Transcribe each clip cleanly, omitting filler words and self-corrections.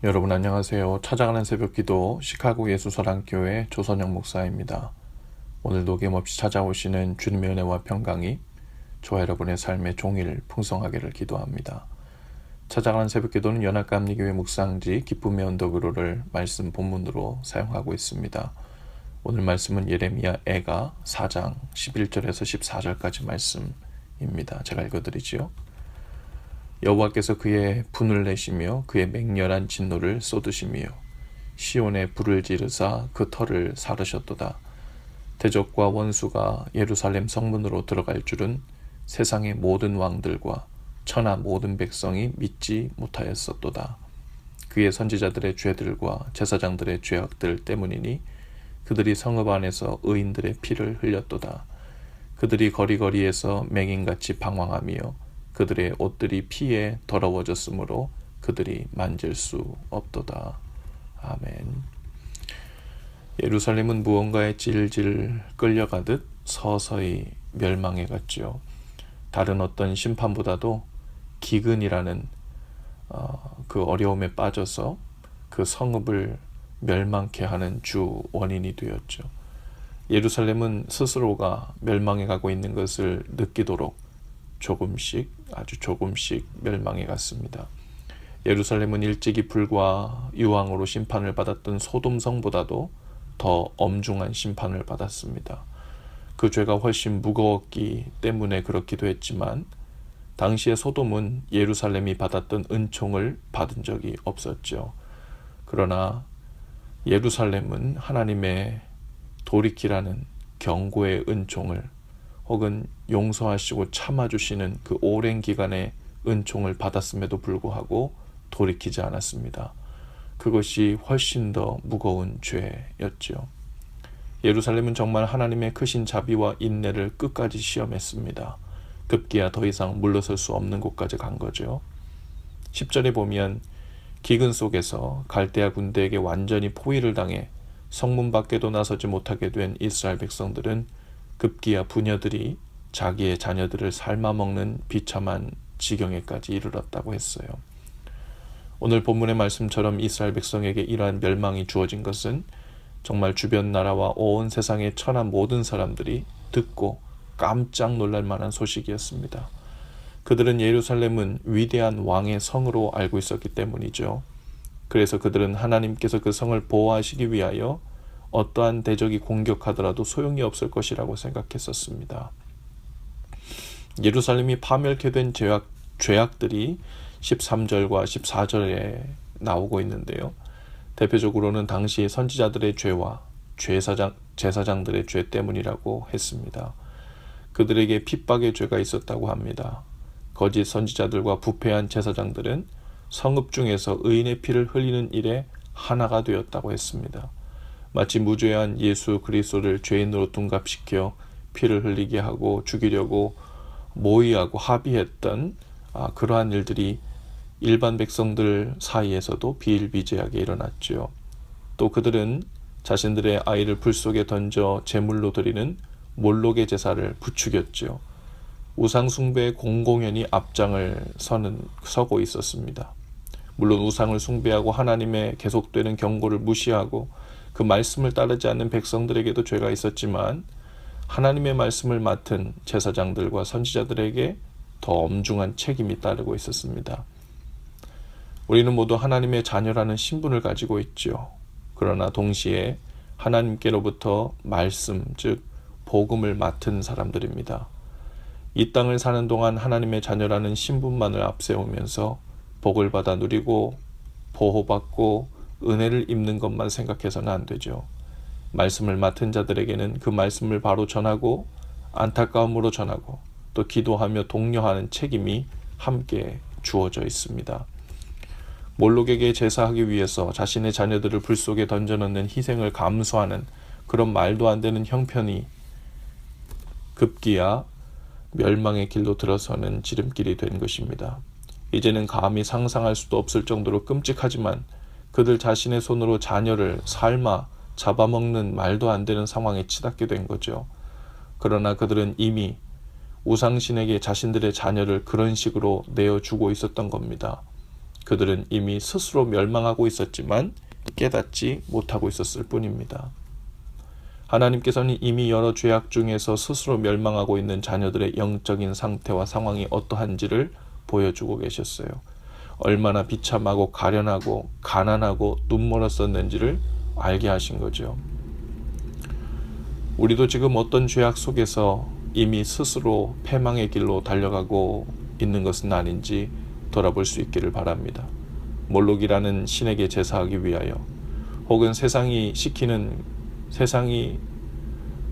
여러분 안녕하세요. 찾아가는 새벽기도 시카고 예수사랑교회 조선영 목사입니다. 오늘도 어김없이 찾아오시는 주님의 은혜와 평강이 저와 여러분의 삶의 종일 풍성하기를 기도합니다. 찾아가는 새벽기도는 연합감리교회 묵상지 기쁨의 언덕으로를 말씀 본문으로 사용하고 있습니다. 오늘 말씀은 예레미야 애가 4장 11절에서 14절까지 말씀입니다. 제가 읽어드리지요. 여호와께서 그의 분을 내시며 그의 맹렬한 진노를 쏟으시며 시온에 불을 지르사 그 터를 사르셨도다. 대적과 원수가 예루살렘 성문으로 들어갈 줄은 세상의 모든 왕들과 천하 모든 백성이 믿지 못하였었도다. 그의 선지자들의 죄들과 제사장들의 죄악들 때문이니 그들이 성읍 안에서 의인들의 피를 흘렸도다. 그들이 거리거리에서 맹인같이 방황하며 그들의 옷들이 피에 더러워졌으므로 그들이 만질 수 없도다. 아멘. 예루살렘은 무언가에 질질 끌려가듯 서서히 멸망해 갔죠. 다른 어떤 심판보다도 기근이라는 그 어려움에 빠져서 그 성읍을 멸망케 하는 주 원인이 되었죠. 예루살렘은 스스로가 멸망해 가고 있는 것을 느끼도록 아주 조금씩 멸망해 갔습니다. 예루살렘은 일찍이 불과 유황으로 심판을 받았던 소돔성보다도 더 엄중한 심판을 받았습니다. 그 죄가 훨씬 무거웠기 때문에 그렇기도 했지만 당시의 소돔은 예루살렘이 받았던 은총을 받은 적이 없었죠. 그러나 예루살렘은 하나님의 돌이키라는 경고의 은총을 혹은 용서하시고 참아주시는 그 오랜 기간의 은총을 받았음에도 불구하고 돌이키지 않았습니다. 그것이 훨씬 더 무거운 죄였죠. 예루살렘은 정말 하나님의 크신 자비와 인내를 끝까지 시험했습니다. 급기야 더 이상 물러설 수 없는 곳까지 간 거죠. 10절에 보면 기근 속에서 갈대아 군대에게 완전히 포위를 당해 성문 밖에도 나서지 못하게 된 이스라엘 백성들은 급기야 부녀들이 자기의 자녀들을 삶아먹는 비참한 지경에까지 이르렀다고 했어요. 오늘 본문의 말씀처럼 이스라엘 백성에게 이러한 멸망이 주어진 것은 정말 주변 나라와 온 세상의 천하 모든 사람들이 듣고 깜짝 놀랄 만한 소식이었습니다. 그들은 예루살렘은 위대한 왕의 성으로 알고 있었기 때문이죠. 그래서 그들은 하나님께서 그 성을 보호하시기 위하여 어떠한 대적이 공격하더라도 소용이 없을 것이라고 생각했었습니다. 예루살렘이 파멸케 된 죄악들이 13절과 14절에 나오고 있는데요. 대표적으로는 당시 선지자들의 죄와 제사장들의 죄 때문이라고 했습니다. 그들에게 핍박의 죄가 있었다고 합니다. 거짓 선지자들과 부패한 제사장들은 성읍 중에서 의인의 피를 흘리는 일에 하나가 되었다고 했습니다. 마치 무죄한 예수 그리스도를 죄인으로 둔갑시켜 피를 흘리게 하고 죽이려고 모의하고 합의했던 그러한 일들이 일반 백성들 사이에서도 비일비재하게 일어났죠. 또 그들은 자신들의 아이를 불 속에 던져 제물로 드리는 몰록의 제사를 부추겼죠. 우상 숭배의 공공연히 앞장을 서고 있었습니다. 물론 우상을 숭배하고 하나님의 계속되는 경고를 무시하고 그 말씀을 따르지 않는 백성들에게도 죄가 있었지만 하나님의 말씀을 맡은 제사장들과 선지자들에게 더 엄중한 책임이 따르고 있었습니다. 우리는 모두 하나님의 자녀라는 신분을 가지고 있죠. 그러나 동시에 하나님께로부터 말씀, 즉 복음을 맡은 사람들입니다. 이 땅을 사는 동안 하나님의 자녀라는 신분만을 앞세우면서 복을 받아 누리고 보호받고 은혜를 입는 것만 생각해서는 안 되죠. 말씀을 맡은 자들에게는 그 말씀을 바로 전하고 안타까움으로 전하고 또 기도하며 독려하는 책임이 함께 주어져 있습니다. 몰록에게 제사하기 위해서 자신의 자녀들을 불 속에 던져넣는 희생을 감수하는 그런 말도 안 되는 형편이 급기야 멸망의 길로 들어서는 지름길이 된 것입니다. 이제는 감히 상상할 수도 없을 정도로 끔찍하지만 그들 자신의 손으로 자녀를 삶아 잡아먹는 말도 안 되는 상황에 치닫게 된 거죠. 그러나 그들은 이미 우상신에게 자신들의 자녀를 그런 식으로 내어주고 있었던 겁니다. 그들은 이미 스스로 멸망하고 있었지만 깨닫지 못하고 있었을 뿐입니다. 하나님께서는 이미 여러 죄악 중에서 스스로 멸망하고 있는 자녀들의 영적인 상태와 상황이 어떠한지를 보여주고 계셨어요. 얼마나 비참하고 가련하고 가난하고 눈멀었었는지를 알게 하신 거죠. 우리도 지금 어떤 죄악 속에서 이미 스스로 패망의 길로 달려가고 있는 것은 아닌지 돌아볼 수 있기를 바랍니다. 몰록이라는 신에게 제사하기 위하여, 혹은 세상이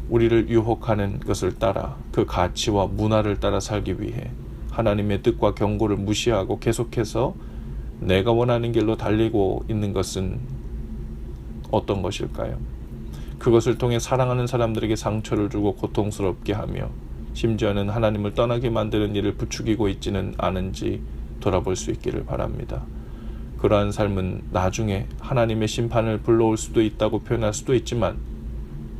우리를 유혹하는 것을 따라, 그 가치와 문화를 따라 살기 위해 하나님의 뜻과 경고를 무시하고 계속해서 내가 원하는 길로 달리고 있는 것은 어떤 것일까요? 그것을 통해 사랑하는 사람들에게 상처를 주고 고통스럽게 하며 심지어는 하나님을 떠나게 만드는 일을 부추기고 있지는 않은지 돌아볼 수 있기를 바랍니다. 그러한 삶은 나중에 하나님의 심판을 불러올 수도 있다고 표현할 수도 있지만,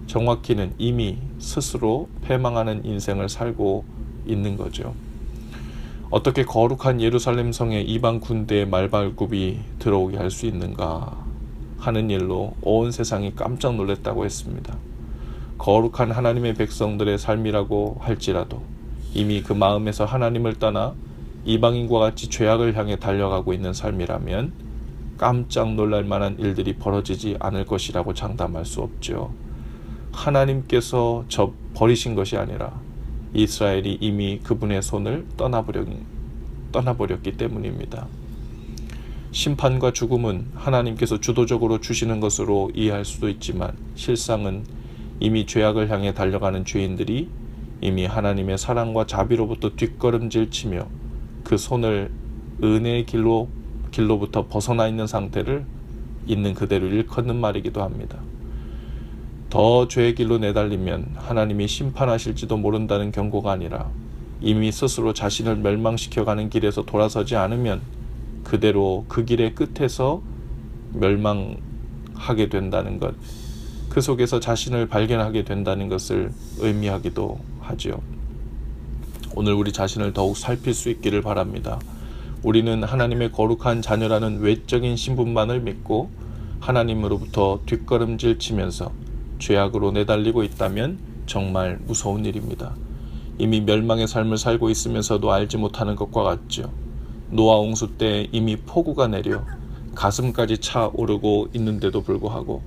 정확히는 이미 스스로 패망하는 인생을 살고 있는 거죠. 어떻게 거룩한 예루살렘 성에 이방 군대의 말발굽이 들어오게 할 수 있는가 하는 일로 온 세상이 깜짝 놀랐다고 했습니다. 거룩한 하나님의 백성들의 삶이라고 할지라도 이미 그 마음에서 하나님을 떠나 이방인과 같이 죄악을 향해 달려가고 있는 삶이라면 깜짝 놀랄 만한 일들이 벌어지지 않을 것이라고 장담할 수 없죠. 하나님께서 버리신 것이 아니라 이스라엘이 이미 그분의 손을 떠나버렸기 때문입니다. 심판과 죽음은 하나님께서 주도적으로 주시는 것으로 이해할 수도 있지만, 실상은 이미 죄악을 향해 달려가는 죄인들이 이미 하나님의 사랑과 자비로부터 뒷걸음질 치며 그 손을 은혜의 길로부터 벗어나 있는 상태를 있는 그대로 일컫는 말이기도 합니다. 더 죄의 길로 내달리면 하나님이 심판하실지도 모른다는 경고가 아니라, 이미 스스로 자신을 멸망시켜가는 길에서 돌아서지 않으면 그대로 그 길의 끝에서 멸망하게 된다는 것, 그 속에서 자신을 발견하게 된다는 것을 의미하기도 하죠. 오늘 우리 자신을 더욱 살필 수 있기를 바랍니다. 우리는 하나님의 거룩한 자녀라는 외적인 신분만을 믿고 하나님으로부터 뒷걸음질 치면서 죄악으로 내달리고 있다면 정말 무서운 일입니다. 이미 멸망의 삶을 살고 있으면서도 알지 못하는 것과 같죠. 노아 홍수 때 이미 폭우가 내려 가슴까지 차오르고 있는데도 불구하고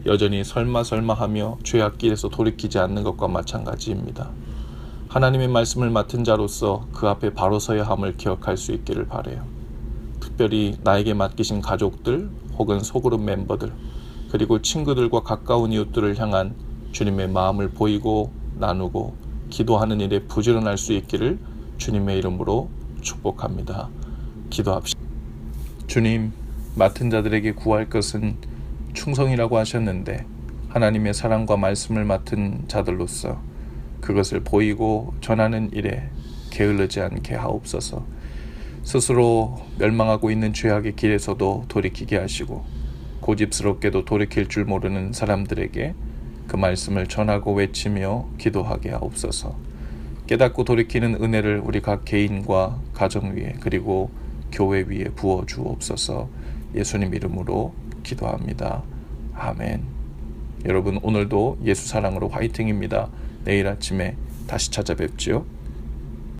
여전히 설마하며 죄악길에서 돌이키지 않는 것과 마찬가지입니다. 하나님의 말씀을 맡은 자로서 그 앞에 바로 서야 함을 기억할 수 있기를 바라요. 특별히 나에게 맡기신 가족들 혹은 소그룹 멤버들, 그리고 친구들과 가까운 이웃들을 향한 주님의 마음을 보이고 나누고 기도하는 일에 부지런할 수 있기를 주님의 이름으로 축복합니다. 기도합시다. 주님, 맡은 자들에게 구할 것은 충성이라고 하셨는데, 하나님의 사랑과 말씀을 맡은 자들로서 그것을 보이고 전하는 일에 게을르지 않게 하옵소서. 스스로 멸망하고 있는 죄악의 길에서도 돌이키게 하시고, 고집스럽게도 돌이킬 줄 모르는 사람들에게 그 말씀을 전하고 외치며 기도하게 하옵소서. 깨닫고 돌이키는 은혜를 우리 각 개인과 가정 위에, 그리고 교회 위에 부어 주옵소서. 예수님 이름으로 기도합니다. 아멘. 여러분, 오늘도 예수 사랑으로 화이팅입니다. 내일 아침에 다시 찾아뵙지요.